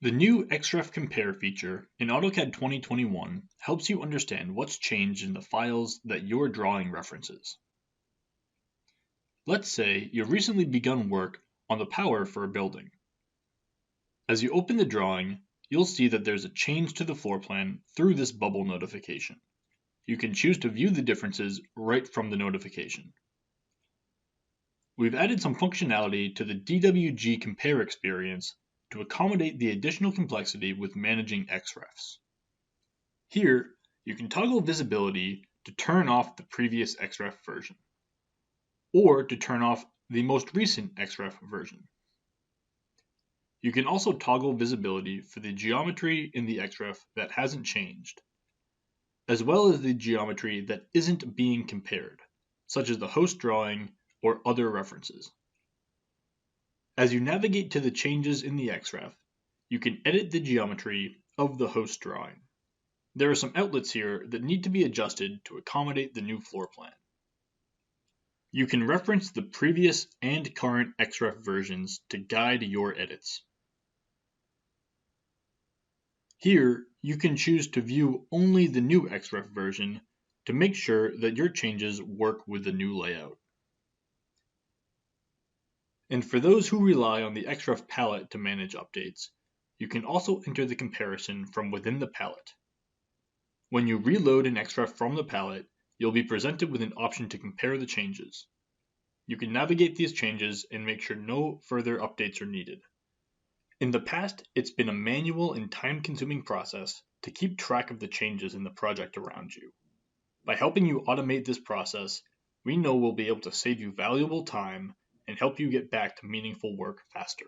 The new Xref Compare feature in AutoCAD 2021 helps you understand what's changed in the files that your drawing references. Let's say you've recently begun work on the power for a building. As you open the drawing, you'll see that there's a change to the floor plan through this bubble notification. You can choose to view the differences right from the notification. We've added some functionality to the DWG Compare experience to accommodate the additional complexity with managing Xrefs. Here, you can toggle visibility to turn off the previous Xref version, or to turn off the most recent Xref version. You can also toggle visibility for the geometry in the Xref that hasn't changed, as well as the geometry that isn't being compared, such as the host drawing or other references. As you navigate to the changes in the Xref, you can edit the geometry of the host drawing. There are some outlets here that need to be adjusted to accommodate the new floor plan. You can reference the previous and current Xref versions to guide your edits. Here, you can choose to view only the new Xref version to make sure that your changes work with the new layout. And for those who rely on the Xref palette to manage updates, you can also enter the comparison from within the palette. When you reload an Xref from the palette, you'll be presented with an option to compare the changes. You can navigate these changes and make sure no further updates are needed. In the past, it's been a manual and time-consuming process to keep track of the changes in the project around you. By helping you automate this process, we know we'll be able to save you valuable time and help you get back to meaningful work faster.